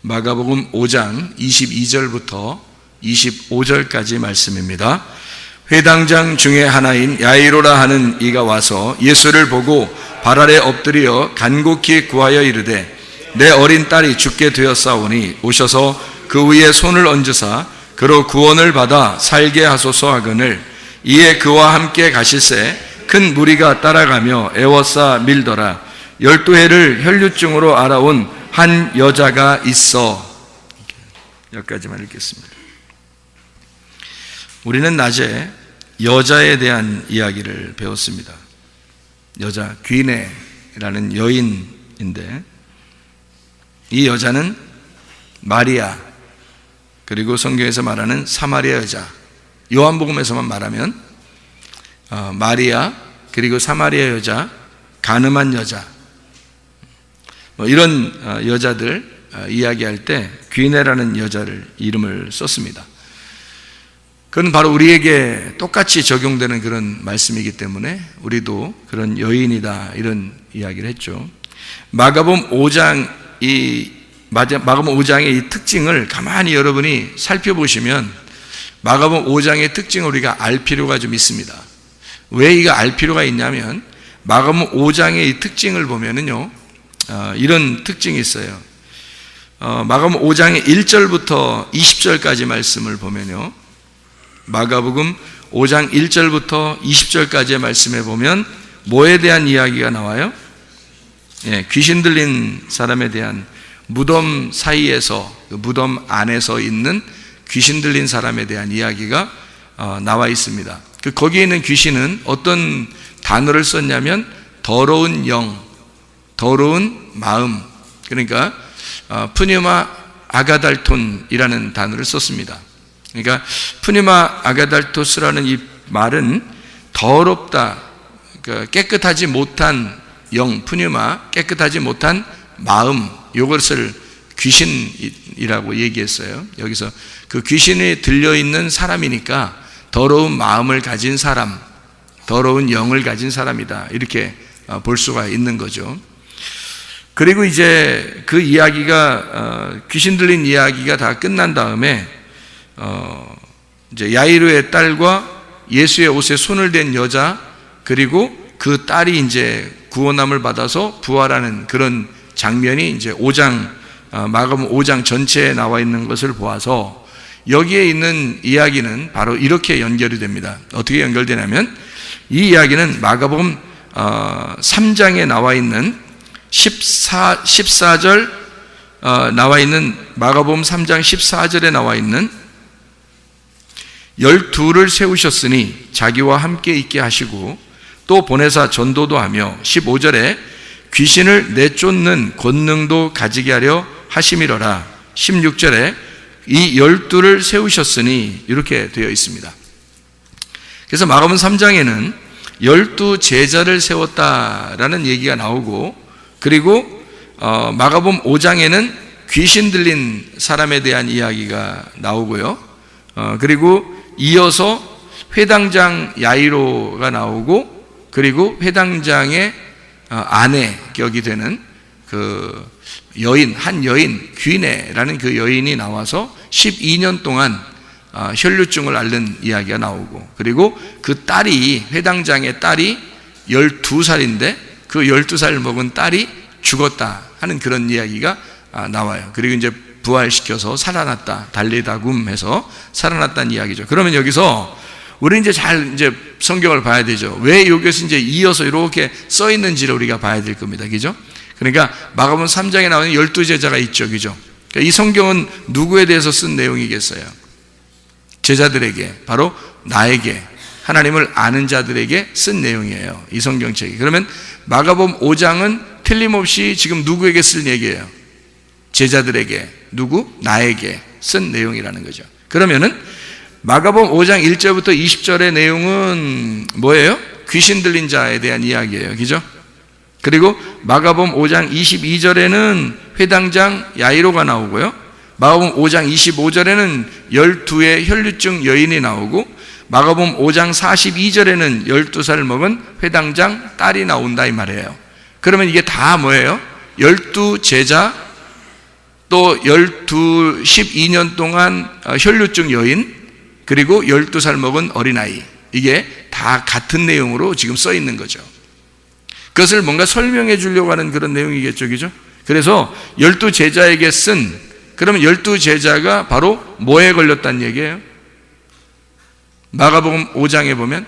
마가복음 5장 22절부터 25절까지 말씀입니다. 회당장 중에 하나인 야이로라 하는 이가 와서 예수를 보고 발 아래 엎드려 간곡히 구하여 이르되 내 어린 딸이 죽게 되었사오니 오셔서 그 위에 손을 얹으사 그로 구원을 받아 살게 하소서 하거늘 이에 그와 함께 가실새 큰 무리가 따라가며 애워싸 밀더라. 12해를 혈류증으로 알아온 한 여자가 있어. 여기까지만 읽겠습니다. 우리는 낮에 여자에 대한 이야기를 배웠습니다. 여자 귀네라는 여인인데 이 여자는 마리아, 그리고 성경에서 말하는 사마리아 여자, 요한복음에서만 말하면 마리아, 그리고 사마리아 여자, 가늠한 여자, 이런 여자들 이야기할 때 귀네라는 여자를 이름을 썼습니다. 그건 바로 우리에게 똑같이 적용되는 그런 말씀이기 때문에 우리도 그런 여인이다 이런 이야기를 했죠. 마가복음 5장의 이 특징을 가만히 여러분이 살펴보시면 마가복음 5장의 특징을 우리가 알 필요가 좀 있습니다. 왜 이거 알 필요가 있냐면 마가복음 5장의 이 특징을 보면은요, 이런 특징이 있어요. 마가복음 5장의 1절부터 20절까지 말씀을 보면요, 마가복음 5장 1절부터 20절까지의 말씀에 보면 뭐에 대한 이야기가 나와요? 귀신 들린 사람에 대한, 무덤 사이에서, 무덤 안에서 있는 귀신 들린 사람에 대한 이야기가 나와 있습니다. 거기에 있는 귀신은 어떤 단어를 썼냐면 더러운 영, 더러운 마음, 그러니까 푸뉴마 아가달톤이라는 단어를 썼습니다. 그러니까 푸뉴마 아가달토스라는 이 말은 더럽다, 그러니까 깨끗하지 못한 영, 푸뉴마, 깨끗하지 못한 마음, 이것을 귀신이라고 얘기했어요. 여기서 그 귀신이 들려있는 사람이니까 더러운 마음을 가진 사람, 더러운 영을 가진 사람이다, 이렇게 볼 수가 있는 거죠. 그리고 이제 그 이야기가, 귀신 들린 이야기가 다 끝난 다음에 이제 야이로의 딸과 예수의 옷에 손을 댄 여자, 그리고 그 딸이 이제 구원함을 받아서 부활하는 그런 장면이 이제 마가복음 5장 전체에 나와 있는 것을 보아서 여기에 있는 이야기는 바로 이렇게 연결이 됩니다. 어떻게 연결되냐면 이 이야기는 마가복음 3장에 나와 있는 14절 나와 있는, 마가복음 3장 14절에 나와 있는 12를 세우셨으니 자기와 함께 있게 하시고 또 보내사 전도도 하며 15절에 귀신을 내쫓는 권능도 가지게 하려 하심이로라. 16절에 이 12를 세우셨으니, 이렇게 되어 있습니다. 그래서 마가복음 3장에는 12 제자를 세웠다라는 얘기가 나오고, 그리고 마가복음 5장에는 귀신 들린 사람에 대한 이야기가 나오고요. 그리고 이어서 회당장 야이로가 나오고, 그리고 회당장의 아내 격이 되는 그 여인, 한 여인, 귀네라는 그 여인이 나와서 12년 동안 혈류증을 앓는 이야기가 나오고, 그리고 그 딸이, 회당장의 딸이 12살인데 그 12살 먹은 딸이 죽었다 하는 그런 이야기가 나와요. 그리고 이제 부활시켜서 살아났다, 달리다굼 해서 살아났다는 이야기죠. 그러면 여기서 우리 이제 이제 성경을 봐야 되죠. 왜 여기서 이제 이어서 이렇게 써 있는지를 우리가 봐야 될 겁니다. 그죠? 그러니까 마가복음 3장에 나오는 12제자가 있죠. 그죠? 그러니까 이 성경은 누구에 대해서 쓴 내용이겠어요? 제자들에게, 바로 나에게, 하나님을 아는 자들에게 쓴 내용이에요, 이 성경책이. 그러면 마가복음 5장은 틀림없이 지금 누구에게 쓴 얘기예요? 제자들에게, 누구? 나에게 쓴 내용이라는 거죠. 그러면은 마가복음 5장 1절부터 20절의 내용은 뭐예요? 귀신 들린 자에 대한 이야기예요. 그죠? 그리고 마가복음 5장 22절에는 회당장 야이로가 나오고요. 마가복음 5장 25절에는 12의 혈류증 여인이 나오고, 마가복음 5장 42절에는 12살 먹은 회당장 딸이 나온다 이 말이에요. 그러면 이게 다 뭐예요? 12제자, 또 또 12년 동안 혈류증 여인, 그리고 12살 먹은 어린아이, 이게 다 같은 내용으로 지금 써 있는 거죠. 그것을 뭔가 설명해 주려고 하는 그런 내용이겠죠, 그죠? 그래서 12제자에게 쓴, 그러면 12제자가 바로 뭐에 걸렸다는 얘기예요? 마가복음 5장에 보면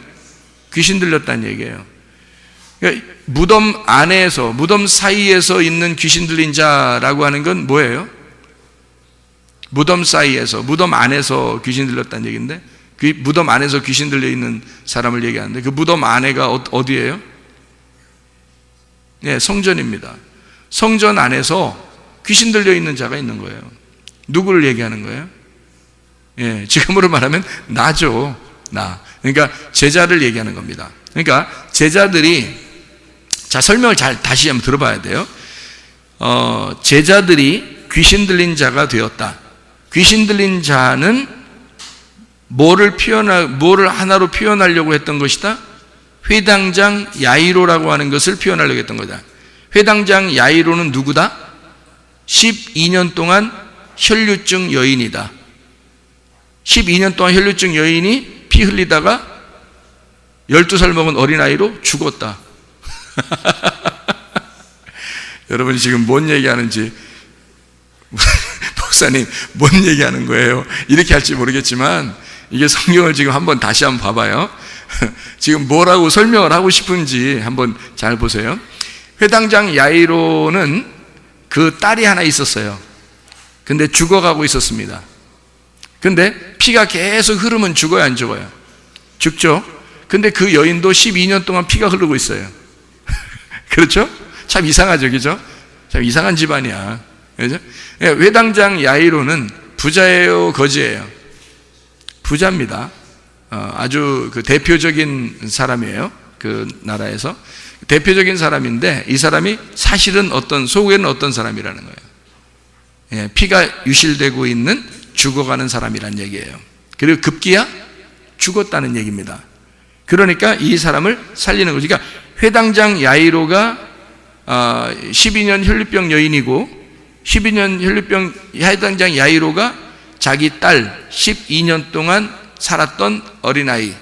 귀신 들렸다는 얘기예요. 그러니까 무덤 안에서, 무덤 사이에서 있는 귀신 들린 자라고 하는 건 뭐예요? 무덤 사이에서, 무덤 안에서 귀신 들렸다는 얘기인데, 그 무덤 안에서 귀신 들려 있는 사람을 얘기하는데, 그 무덤 안에가 어디예요? 네, 성전입니다. 성전 안에서 귀신 들려 있는 자가 있는 거예요. 누구를 얘기하는 거예요? 예, 지금으로 말하면 나죠. 나. 그러니까 제자를 얘기하는 겁니다. 그러니까 제자들이, 자, 설명을 잘 다시 한번 들어봐야 돼요. 제자들이 귀신 들린 자가 되었다. 귀신 들린 자는 뭐를 하나로 표현하려고 했던 것이다? 회당장 야이로라고 하는 것을 표현하려고 했던 거다. 회당장 야이로는 누구다? 12년 동안 혈류증 여인이다. 12년 동안 혈류증 여인이 피 흘리다가 12살 먹은 어린아이로 죽었다. 여러분 지금 뭔 얘기하는지, 목사님 뭔 얘기하는 거예요? 이렇게 할지 모르겠지만 이게 성경을 지금 다시 한번 봐봐요. 지금 뭐라고 설명을 하고 싶은지 한번 잘 보세요. 회당장 야이로는 그 딸이 하나 있었어요. 근데 죽어가고 있었습니다. 근데 피가 계속 흐르면 죽어요, 안 죽어요? 죽죠. 근데 그 여인도 12년 동안 피가 흐르고 있어요. 그렇죠? 참 이상하죠, 그죠? 참 이상한 집안이야, 그죠? 회당장 야이로는 부자예요, 거지예요? 부자입니다. 아주 그 대표적인 사람이에요. 그 나라에서 대표적인 사람인데, 이 사람이 사실은 속에는 어떤 사람이라는 거예요. 예, 피가 유실되고 있는, 죽어가는 사람이란 얘기예요. 그리고 급기야 죽었다는 얘기입니다. 그러니까 이 사람을 살리는 거죠. 그러니까 회당장 야이로가 12년 혈류병 여인이고, 12년 혈류병 회당장 야이로가 자기 딸 12년 동안 살았던 어린아이,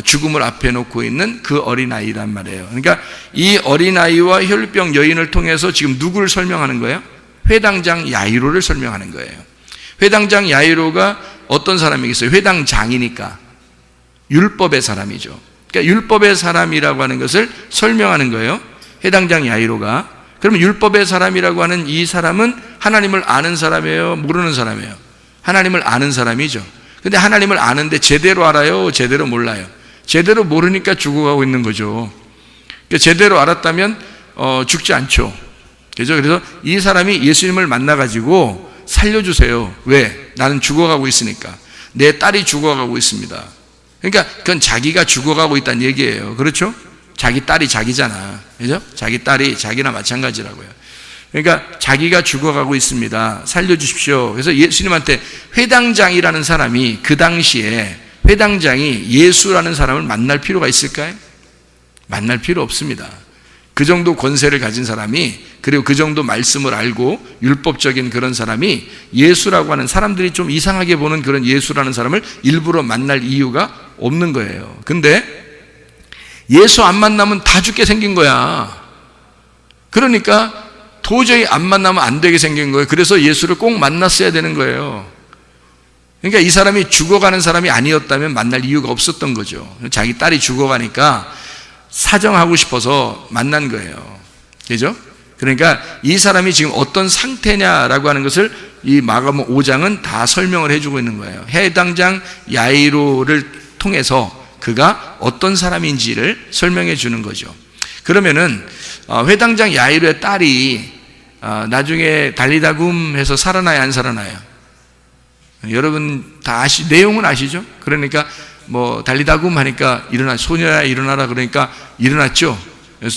죽음을 앞에 놓고 있는 그 어린아이란 말이에요. 그러니까 이 어린아이와 혈류병 여인을 통해서 지금 누구를 설명하는 거예요? 회당장 야이로를 설명하는 거예요. 회당장 야이로가 어떤 사람이겠어요? 회당장이니까 율법의 사람이죠. 그러니까 율법의 사람이라고 하는 것을 설명하는 거예요. 회당장 야이로가. 그러면 율법의 사람이라고 하는 이 사람은 하나님을 아는 사람이에요? 모르는 사람이에요? 하나님을 아는 사람이죠. 근데 하나님을 아는데 제대로 알아요? 제대로 몰라요? 제대로 모르니까 죽어가고 있는 거죠. 그러니까 제대로 알았다면 죽지 않죠. 그죠? 그래서 이 사람이 예수님을 만나가지고 살려주세요. 왜? 나는 죽어가고 있으니까. 내 딸이 죽어가고 있습니다. 그러니까 그건 자기가 죽어가고 있다는 얘기예요. 그렇죠? 자기 딸이 자기잖아. 그죠? 자기 딸이 자기나 마찬가지라고요. 그러니까 자기가 죽어가고 있습니다. 살려주십시오. 그래서 예수님한테 회당장이라는 사람이, 그 당시에 회당장이 예수라는 사람을 만날 필요가 있을까요? 만날 필요 없습니다. 그 정도 권세를 가진 사람이, 그리고 그 정도 말씀을 알고 율법적인 그런 사람이 예수라고 하는, 사람들이 좀 이상하게 보는 그런 예수라는 사람을 일부러 만날 이유가 없는 거예요. 근데 예수 안 만나면 다 죽게 생긴 거야. 그러니까 도저히 안 만나면 안 되게 생긴 거예요. 그래서 예수를 꼭 만났어야 되는 거예요. 그러니까 이 사람이 죽어가는 사람이 아니었다면 만날 이유가 없었던 거죠. 자기 딸이 죽어가니까 사정하고 싶어서 만난 거예요. 그죠? 그러니까 이 사람이 지금 어떤 상태냐라고 하는 것을 이 마가복음 5장은 다 설명을 해주고 있는 거예요. 회당장 야이로를 통해서 그가 어떤 사람인지를 설명해 주는 거죠. 그러면은 회당장 야이로의 딸이 나중에 달리다굼 해서 살아나요, 안 살아나요? 여러분 다 내용은 아시죠? 그러니까 뭐 달리다굼 하니까 소녀야 일어나라, 그러니까 일어났죠.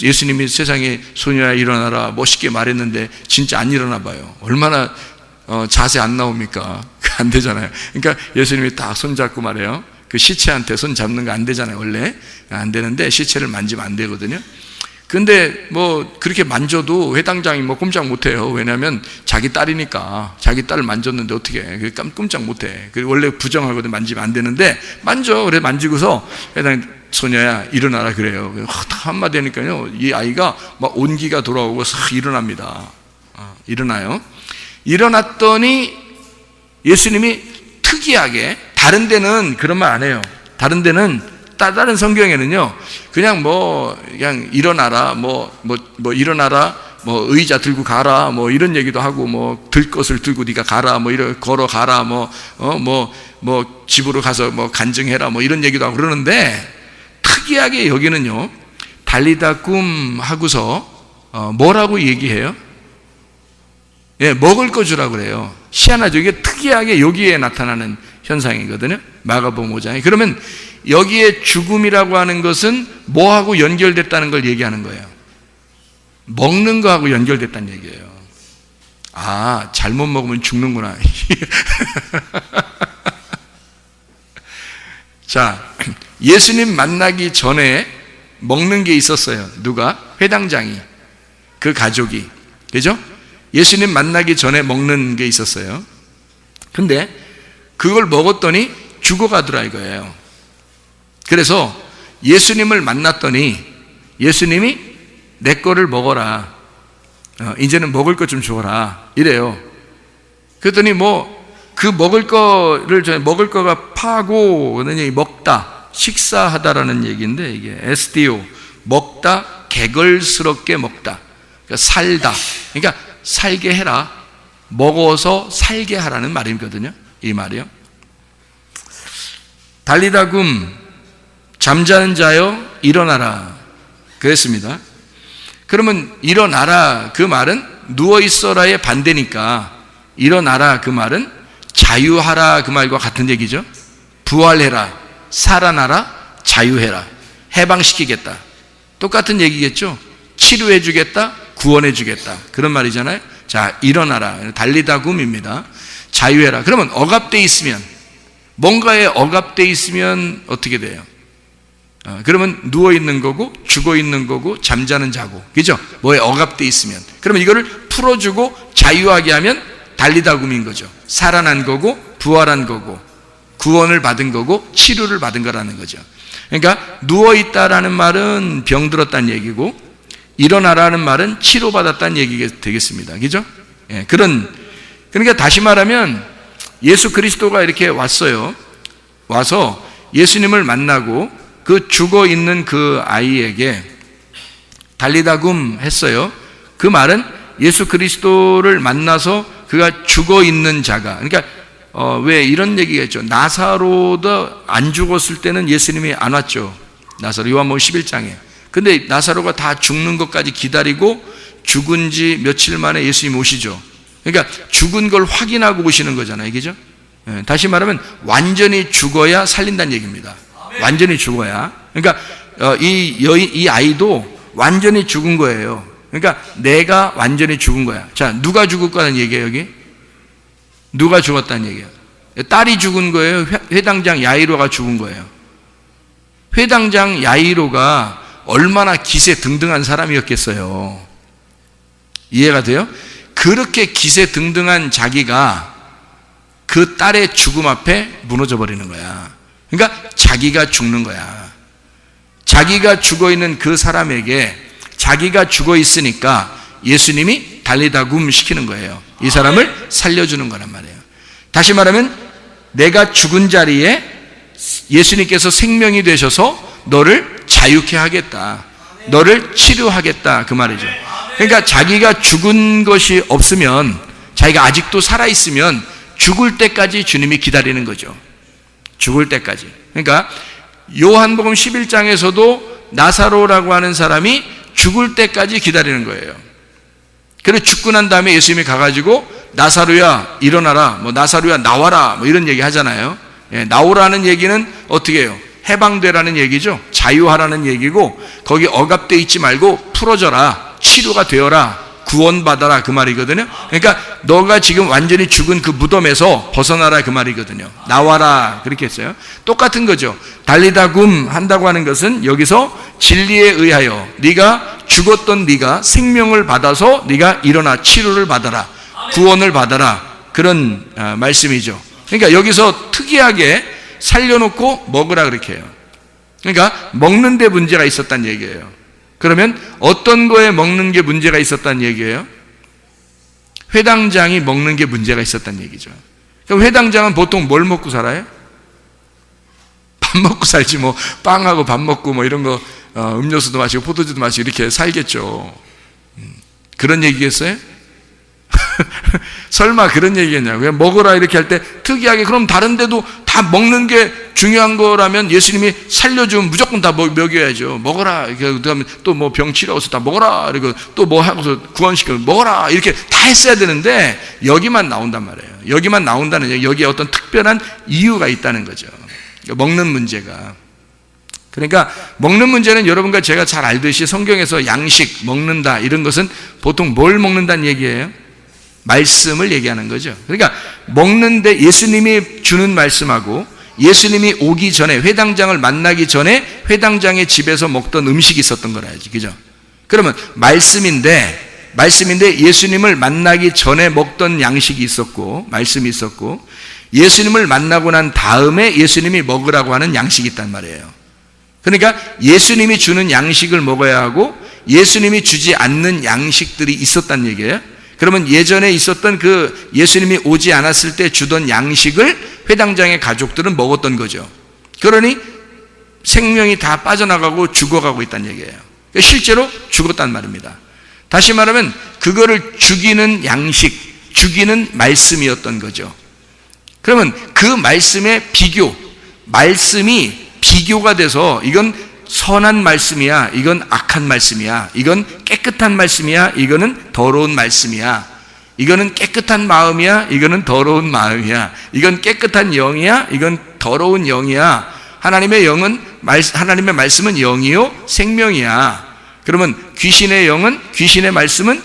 예수님이 세상에 소녀야 일어나라 멋있게 말했는데 진짜 안 일어나 봐요. 얼마나 자세 안 나옵니까? 안 되잖아요. 그러니까 예수님이 딱 손잡고 말해요. 그 시체한테 손 잡는 거 안 되잖아요. 원래 안 되는데 시체를 만지면 안 되거든요. 근데 뭐 그렇게 만져도 회당장이 뭐 꼼짝 못해요. 왜냐하면 자기 딸이니까. 자기 딸을 만졌는데 어떻게 해? 꼼짝 못해. 원래 부정하거든. 만지면 안 되는데 만져. 그래 만지고서 회당 소녀야 일어나라 그래요. 한마디 하니까요 이 아이가 막 온기가 돌아오고 싹 일어납니다. 일어나요. 일어났더니 예수님이 특이하게, 다른 데는 그런 말 안 해요. 다른 데는, 다른 성경에는요 그냥 그냥 일어나라, 일어나라, 의자 들고 가라, 이런 얘기도 하고, 들 것을 들고 네가 가라, 걸어가라, 집으로 가서 간증해라, 이런 얘기도 하고 그러는데, 특이하게 여기는요 달리다 굼 하고서 뭐라고 얘기해요? 예, 먹을 거 주라고 그래요. 희한하죠. 이게 특이하게 여기에 나타나는 현상이거든요. 마가복음 5장에. 그러면 여기에 죽음이라고 하는 것은 뭐하고 연결됐다는 걸 얘기하는 거예요. 먹는 거하고 연결됐다는 얘기예요. 아, 잘못 먹으면 죽는구나. 자, 예수님 만나기 전에 먹는 게 있었어요. 누가? 회당장이, 그 가족이. 그죠? 예수님 만나기 전에 먹는 게 있었어요. 근데 그걸 먹었더니 죽어가더라 이거예요. 그래서 예수님을 만났더니 예수님이 내 거를 먹어라, 이제는 먹을 것 좀 줘라 이래요. 그랬더니 그 먹을 거가 파고 먹다, 식사하다라는 얘기인데, 이게 SDO, 먹다, 개걸스럽게 먹다, 그러니까 살다, 그러니까 살게 해라, 먹어서 살게 하라는 말이거든요. 이 말이요. 달리다 굼, 잠자는 자여 일어나라 그랬습니다. 그러면 일어나라 그 말은 누워있어라의 반대니까, 일어나라 그 말은 자유하라 그 말과 같은 얘기죠. 부활해라, 살아나라, 자유해라, 해방시키겠다, 똑같은 얘기겠죠. 치료해주겠다, 구원해주겠다, 그런 말이잖아요. 자, 일어나라, 달리다 굼입니다. 자유해라. 그러면 억압되어 있으면, 뭔가에 억압되어 있으면 어떻게 돼요? 그러면 누워있는 거고, 죽어있는 거고, 잠자는 자고, 그죠? 뭐에 억압되어 있으면. 그러면 이거를 풀어주고 자유하게 하면 달리다 굼인 거죠. 살아난 거고, 부활한 거고, 구원을 받은 거고, 치료를 받은 거라는 거죠. 그러니까 누워있다라는 말은 병들었다는 얘기고, 일어나라는 말은 치료받았다는 얘기가 되겠습니다. 그죠? 예, 그러니까 다시 말하면 예수 그리스도가 이렇게 왔어요. 와서 예수님을 만나고 그 죽어 있는 그 아이에게 달리다 굼 했어요. 그 말은 예수 그리스도를 만나서 그가 죽어 있는 자가, 그러니까 왜 이런 얘기가 있죠. 나사로도 안 죽었을 때는 예수님이 안 왔죠. 나사로, 요한복음 11장에. 근데 나사로가 다 죽는 것까지 기다리고 죽은 지 며칠 만에 예수님 오시죠. 그러니까 죽은 걸 확인하고 오시는 거잖아요. 그죠? 다시 말하면 완전히 죽어야 살린다는 얘기입니다. 완전히 죽어야. 그러니까 이 아이도 완전히 죽은 거예요. 그러니까 내가 완전히 죽은 거야. 자, 누가 죽을 거라는 얘기예요, 여기? 누가 죽었다는 얘기예요? 딸이 죽은 거예요? 회당장 야이로가 죽은 거예요? 회당장 야이로가 얼마나 기세등등한 사람이었겠어요. 이해가 돼요? 그렇게 기세등등한 자기가 그 딸의 죽음 앞에 무너져 버리는 거야. 그러니까 자기가 죽는 거야. 자기가 죽어 있는 그 사람에게, 자기가 죽어 있으니까 예수님이 달리다 굼 시키는 거예요. 이 사람을 살려주는 거란 말이에요. 다시 말하면 내가 죽은 자리에 예수님께서 생명이 되셔서 너를 자유케 하겠다, 너를 치료하겠다, 그 말이죠. 그러니까 자기가 죽은 것이 없으면, 자기가 아직도 살아있으면 죽을 때까지 주님이 기다리는 거죠. 죽을 때까지. 그러니까 요한복음 11장에서도 나사로라고 하는 사람이 죽을 때까지 기다리는 거예요. 그래서 죽고 난 다음에 예수님이 가가지고 나사로야 일어나라, 나사로야 나와라, 이런 얘기 하잖아요. 예, 나오라는 얘기는 어떻게 해요? 해방되라는 얘기죠. 자유하라는 얘기고, 거기 억압되어 있지 말고 풀어져라, 치료가 되어라, 구원받아라, 그 말이거든요. 그러니까 너가 지금 완전히 죽은 그 무덤에서 벗어나라, 그 말이거든요. 나와라, 그렇게 했어요. 똑같은 거죠. 달리다 굼 한다고 하는 것은 여기서 진리에 의하여 네가 죽었던 네가 생명을 받아서 네가 일어나 치료를 받아라, 구원을 받아라, 그런 말씀이죠. 그러니까 여기서 특이하게 살려놓고 먹으라 그렇게 해요. 그러니까 먹는 데 문제가 있었다는 얘기예요. 그러면 어떤 거에 먹는 게 문제가 있었다는 얘기예요? 회당장이 먹는 게 문제가 있었다는 얘기죠. 그럼 회당장은 보통 뭘 먹고 살아요? 밥 먹고 살지, 뭐 빵하고 밥 먹고 뭐 이런 거, 음료수도 마시고 포도주도 마시고 이렇게 살겠죠. 그런 얘기겠어요? 설마 그런 얘기겠냐고. 그냥 먹으라 이렇게 할 때 특이하게, 그럼 다른 데도 다 먹는 게 중요한 거라면 예수님이 살려주면 무조건 다 먹여야죠. 먹어라. 그다음에 또 뭐 병 치료해서 다 먹어라. 그리고 또 뭐 하고서 구원시켜 먹어라. 이렇게 다 했어야 되는데 여기만 나온단 말이에요. 여기만 나온다는 얘기, 여기에 어떤 특별한 이유가 있다는 거죠. 먹는 문제가. 그러니까 먹는 문제는 여러분과 제가 잘 알듯이 성경에서 양식, 먹는다 이런 것은 보통 뭘 먹는다는 얘기예요? 말씀을 얘기하는 거죠. 그러니까 먹는데 예수님이 주는 말씀하고 예수님이 오기 전에, 회당장을 만나기 전에 회당장의 집에서 먹던 음식이 있었던 거라야지, 그죠? 그러면 말씀인데 예수님을 만나기 전에 먹던 양식이 있었고 말씀이 있었고, 예수님을 만나고 난 다음에 예수님이 먹으라고 하는 양식이 있단 말이에요. 그러니까 예수님이 주는 양식을 먹어야 하고 예수님이 주지 않는 양식들이 있었단 얘기예요. 그러면 예전에 있었던 그 예수님이 오지 않았을 때 주던 양식을 회당장의 가족들은 먹었던 거죠. 그러니 생명이 다 빠져나가고 죽어가고 있다는 얘기예요. 실제로 죽었단 말입니다. 다시 말하면 그거를 죽이는 양식, 죽이는 말씀이었던 거죠. 그러면 그 말씀의 말씀이 비교가 돼서 이건 선한 말씀이야, 이건 악한 말씀이야, 이건 깨끗한 말씀이야, 이거는 더러운 말씀이야, 이거는 깨끗한 마음이야, 이거는 더러운 마음이야, 이건 깨끗한 영이야, 이건 더러운 영이야. 하나님의 말씀은 영이요 생명이야. 그러면 귀신의 말씀은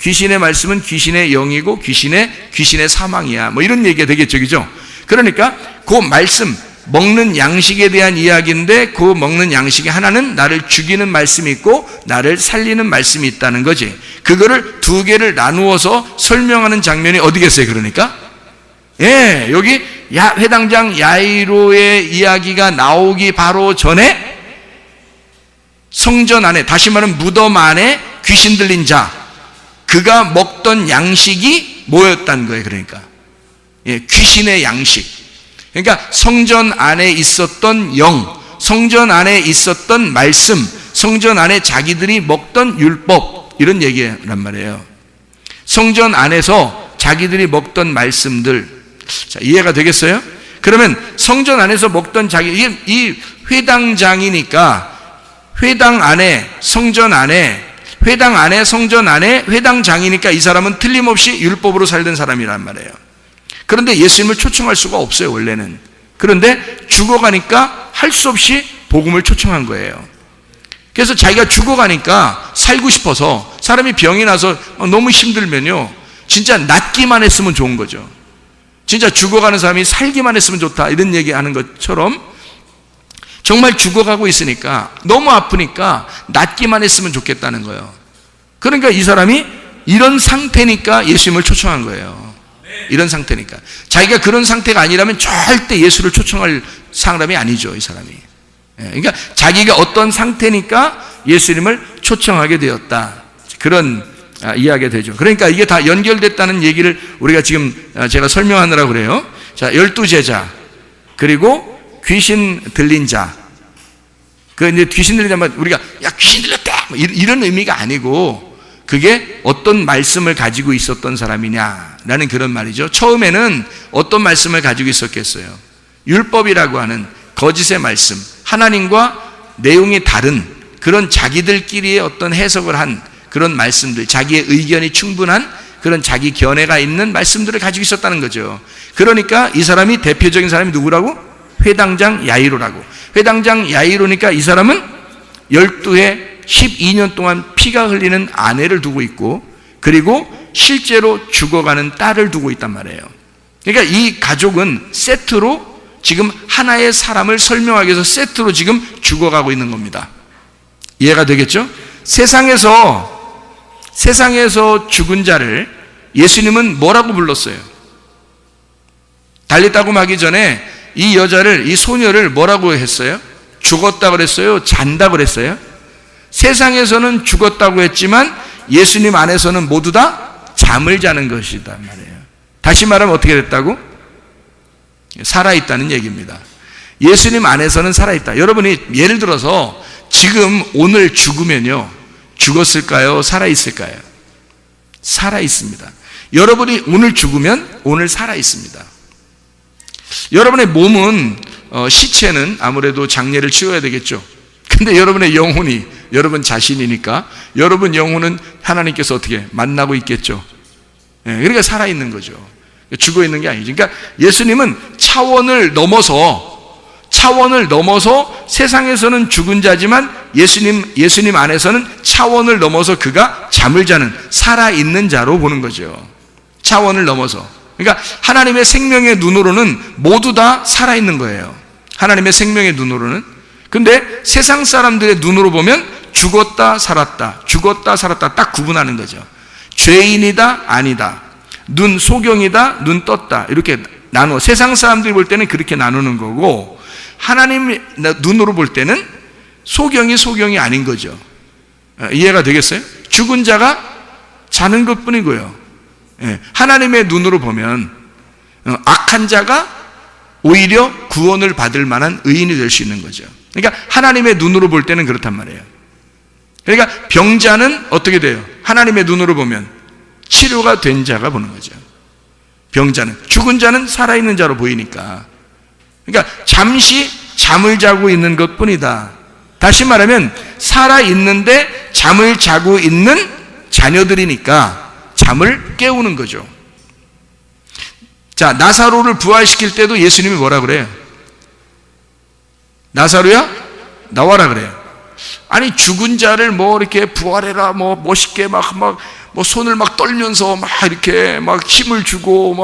귀신의 영이고 귀신의 사망이야. 뭐 이런 얘기가 되겠죠, 그죠? 그러니까 그 말씀, 먹는 양식에 대한 이야기인데 그 먹는 양식에 하나는 나를 죽이는 말씀이 있고 나를 살리는 말씀이 있다는 거지. 그거를 두 개를 나누어서 설명하는 장면이 어디겠어요? 그러니까 여기 회당장 야이로의 이야기가 나오기 바로 전에 성전 안에, 다시 말하면 무덤 안에 귀신 들린 자, 그가 먹던 양식이 뭐였다는 거예요? 그러니까 귀신의 양식. 그러니까 성전 안에 있었던 영, 성전 안에 있었던 말씀, 성전 안에 자기들이 먹던 율법, 이런 얘기란 말이에요. 성전 안에서 자기들이 먹던 말씀들. 자, 이해가 되겠어요? 그러면 성전 안에서 먹던 이 회당장이니까 회당 안에 성전 안에 회당장이니까 이 사람은 틀림없이 율법으로 살던 사람이란 말이에요. 그런데 예수님을 초청할 수가 없어요, 원래는. 그런데 죽어가니까 할 수 없이 복음을 초청한 거예요. 그래서 자기가 죽어가니까 살고 싶어서, 사람이 병이 나서 너무 힘들면요, 진짜 낫기만 했으면 좋은 거죠. 진짜 죽어가는 사람이 살기만 했으면 좋다, 이런 얘기하는 것처럼 정말 죽어가고 있으니까, 너무 아프니까 낫기만 했으면 좋겠다는 거예요. 그러니까 이 사람이 이런 상태니까 예수님을 초청한 거예요. 이런 상태니까. 자기가 그런 상태가 아니라면 절대 예수를 초청할 사람이 아니죠, 이 사람이. 그러니까 자기가 어떤 상태니까 예수님을 초청하게 되었다, 그런 이야기가 되죠. 그러니까 이게 다 연결됐다는 얘기를 우리가 지금 제가 설명하느라고 그래요. 자, 12제자, 그리고 귀신 들린 자. 이제 귀신 들린 자면 우리가 귀신 들렸다, 이런 의미가 아니고, 그게 어떤 말씀을 가지고 있었던 사람이냐라는 그런 말이죠. 처음에는 어떤 말씀을 가지고 있었겠어요? 율법이라고 하는 거짓의 말씀, 하나님과 내용이 다른 그런 자기들끼리의 어떤 해석을 한 그런 말씀들, 자기의 의견이 충분한 그런 자기 견해가 있는 말씀들을 가지고 있었다는 거죠. 그러니까 이 사람이, 대표적인 사람이 누구라고? 회당장 야이로라고. 회당장 야이로니까 이 사람은 12회 12년 동안 피가 흘리는 아내를 두고 있고, 그리고 실제로 죽어가는 딸을 두고 있단 말이에요. 그러니까 이 가족은 세트로 지금 하나의 사람을 설명하기 위해서 세트로 지금 죽어가고 있는 겁니다. 이해가 되겠죠? 세상에서 죽은 자를 예수님은 뭐라고 불렀어요? 달리따고 하기 전에 이 여자를, 이 소녀를 뭐라고 했어요? 죽었다 그랬어요? 잔다 그랬어요? 세상에서는 죽었다고 했지만 예수님 안에서는 모두 다 잠을 자는 것이단 말이에요. 다시 말하면 어떻게 됐다고? 살아있다는 얘기입니다. 예수님 안에서는 살아있다. 여러분이 예를 들어서 지금 오늘 죽으면요, 죽었을까요? 살아있을까요? 살아있습니다. 여러분이 오늘 죽으면 오늘 살아있습니다. 여러분의 몸은, 시체는 아무래도 장례를 치러야 되겠죠. 근데 여러분의 영혼이 여러분 자신이니까 여러분 영혼은 하나님께서 어떻게 만나고 있겠죠. 그러니까 살아있는 거죠. 죽어 있는 게 아니죠. 그러니까 예수님은 차원을 넘어서 세상에서는 죽은 자지만 예수님 안에서는 차원을 넘어서 그가 잠을 자는 살아있는 자로 보는 거죠. 차원을 넘어서. 그러니까 하나님의 생명의 눈으로는 모두 다 살아있는 거예요. 하나님의 생명의 눈으로는. 근데 세상 사람들의 눈으로 보면 죽었다 살았다, 죽었다 살았다 딱 구분하는 거죠. 죄인이다 아니다, 눈 소경이다 눈 떴다, 이렇게 나누어. 세상 사람들이 볼 때는 그렇게 나누는 거고, 하나님 눈으로 볼 때는 소경이 아닌 거죠. 이해가 되겠어요? 죽은 자가 자는 것 뿐이고요. 하나님의 눈으로 보면 악한 자가 오히려 구원을 받을 만한 의인이 될 수 있는 거죠. 그러니까 하나님의 눈으로 볼 때는 그렇단 말이에요. 그러니까 병자는 어떻게 돼요? 하나님의 눈으로 보면 치료가 된 자가 보는 거죠. 병자는. 죽은 자는 살아있는 자로 보이니까. 그러니까 잠시 잠을 자고 있는 것 뿐이다. 다시 말하면 살아있는데 잠을 자고 있는 자녀들이니까 잠을 깨우는 거죠. 자, 나사로를 부활시킬 때도 예수님이 뭐라 그래요? 나사로야, 나와라 그래요. 아니, 죽은 자를 뭐 이렇게 부활해라, 뭐 멋있게 막 손을 막 떨면서 막 이렇게 막 힘을 주고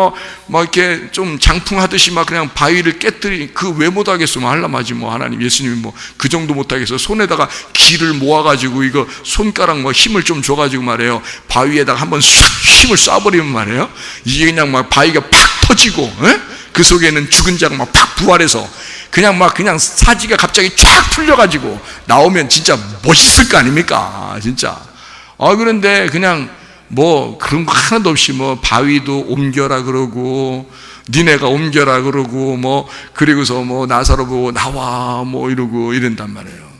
막 이렇게 좀 장풍하듯이 막 그냥 바위를 깨뜨리, 그 왜 못하겠어? 뭐 하려마지 뭐 하나님, 예수님이 뭐 그 정도 못하겠어. 손에다가 기를 모아가지고 이거 손가락 뭐 힘을 좀 줘가지고 말이에요. 바위에다가 한번 힘을 쏴버리면 말이에요. 이게 그냥 막 바위가 팍 터지고, 그 속에는 죽은 자가 막 팍 부활해서 그냥 사지가 갑자기 쫙 풀려가지고 나오면 진짜 멋있을 거 아닙니까? 진짜. 그런데 그냥 뭐 그런 거 하나도 없이 뭐 바위도 옮겨라 그러고, 니네가 옮겨라 그러고, 뭐 그리고서 뭐 나사로 보고 나와 뭐 이러고 이런단 말이에요.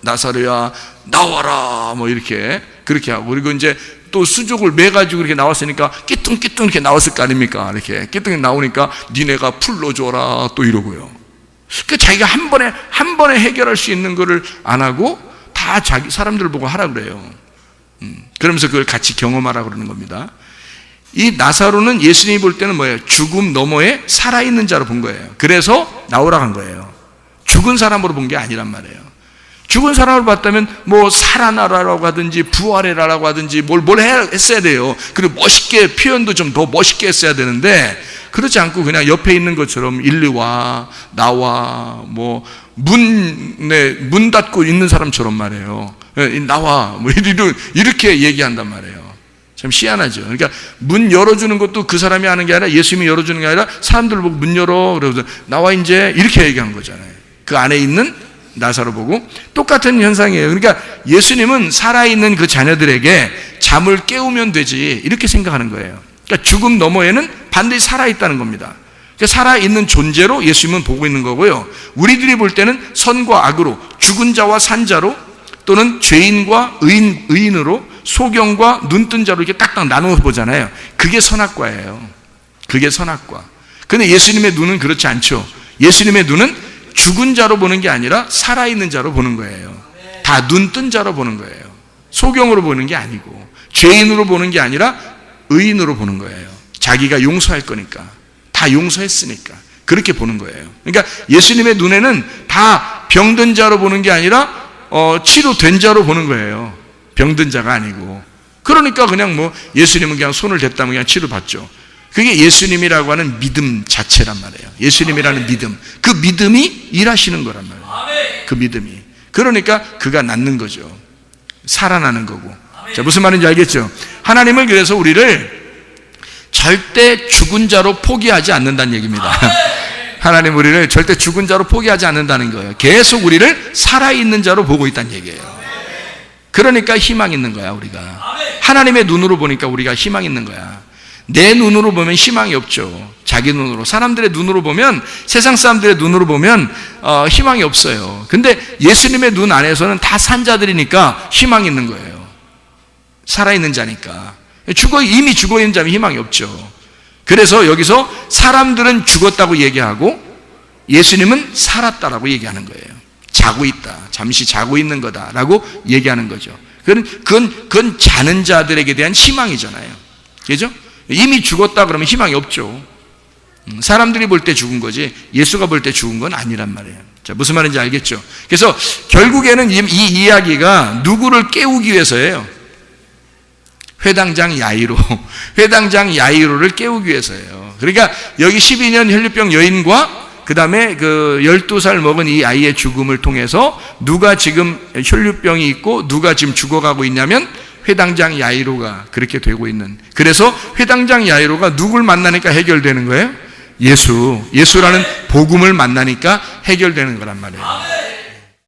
나사로야 나와라 뭐 이렇게 그렇게 하고, 그리고 이제 또 수족을 매가지고 이렇게 나왔으니까 끼뚱끼뚱 이렇게 나왔을 거 아닙니까? 이렇게 끼뚱이 나오니까 니네가 풀러줘라 또 이러고요. 그 자기가 한 번에 해결할 수 있는 거를 안 하고 다 자기 사람들을 보고 하라 그래요. 그러면서 그걸 같이 경험하라 그러는 겁니다. 이 나사로는 예수님이 볼 때는 뭐예요? 죽음 너머에 살아있는 자로 본 거예요. 그래서 나오라고 한 거예요. 죽은 사람으로 본 게 아니란 말이에요. 죽은 사람을 봤다면 뭐 살아나라라고 하든지 부활해라라고 하든지 뭘 했어야 돼요. 그리고 멋있게, 표현도 좀 더 멋있게 했어야 되는데, 그렇지 않고 그냥 옆에 있는 것처럼 일리 와, 나와, 뭐 문 닫고 있는 사람처럼 말이에요. 나와, 뭐 이렇게 얘기한단 말이에요. 참 희한하죠. 그러니까 문 열어주는 것도 그 사람이 하는 게 아니라 예수님이 열어주는 게 아니라 사람들 보고 문 열어, 그러면서 나와 이제 이렇게 얘기한 거잖아요. 그 안에 있는 나사로 보고 똑같은 현상이에요. 그러니까 예수님은 살아있는 그 자녀들에게 잠을 깨우면 되지 이렇게 생각하는 거예요. 그러니까 죽음 너머에는 반드시 살아있다는 겁니다. 그러니까 살아있는 존재로 예수님은 보고 있는 거고요. 우리들이 볼 때는 선과 악으로, 죽은 자와 산 자로, 또는 죄인과 의인으로, 소경과 눈뜬 자로 이렇게 딱딱 나누어 보잖아요. 그게 선악과예요. 그게 선악과. 근데 예수님의 눈은 그렇지 않죠. 예수님의 눈은 죽은 자로 보는 게 아니라 살아있는 자로 보는 거예요. 다 눈뜬 자로 보는 거예요. 소경으로 보는 게 아니고, 죄인으로 보는 게 아니라 의인으로 보는 거예요. 자기가 용서할 거니까, 다 용서했으니까 그렇게 보는 거예요. 그러니까 예수님의 눈에는 다 병든 자로 보는 게 아니라 치료된 자로 보는 거예요. 병든 자가 아니고. 그러니까 그냥 뭐 예수님은 그냥 손을 댔다면 그냥 치료받죠. 그게 예수님이라고 하는 믿음 자체란 말이에요. 예수님이라는 믿음, 그 믿음이 일하시는 거란 말이에요. 그 믿음이. 그러니까 그가 낫는 거죠. 살아나는 거고. 자, 무슨 말인지 알겠죠? 하나님은 그래서 우리를 절대 죽은 자로 포기하지 않는다는 얘기입니다. 하나님 우리를 절대 죽은 자로 포기하지 않는다는 거예요. 계속 우리를 살아있는 자로 보고 있다는 얘기예요. 그러니까 희망 있는 거야, 우리가. 하나님의 눈으로 보니까 우리가 희망 있는 거야. 내 눈으로 보면 희망이 없죠. 자기 눈으로. 사람들의 눈으로 보면, 세상 사람들의 눈으로 보면 희망이 없어요. 근데 예수님의 눈 안에서는 다 산 자들이니까 희망이 있는 거예요. 살아있는 자니까. 이미 죽어있는 자면 희망이 없죠. 그래서 여기서 사람들은 죽었다고 얘기하고 예수님은 살았다라고 얘기하는 거예요. 자고 있다. 잠시 자고 있는 거다라고 얘기하는 거죠. 그건 자는 자들에게 대한 희망이잖아요. 그죠? 이미 죽었다 그러면 희망이 없죠. 사람들이 볼 때 죽은 거지 예수가 볼 때 죽은 건 아니란 말이에요. 자, 무슨 말인지 알겠죠? 그래서 결국에는 이 이야기가 누구를 깨우기 위해서예요. 회당장 야이로를 깨우기 위해서예요. 그러니까 여기 12년 혈류병 여인과 그 다음에 그 12살 먹은 이 아이의 죽음을 통해서 누가 지금 혈류병이 있고 누가 지금 죽어가고 있냐면 회당장 야이로가 그렇게 되고 있는. 그래서 회당장 야이로가 누굴 만나니까 해결되는 거예요? 예수라는 복음을 만나니까 해결되는 거란 말이에요.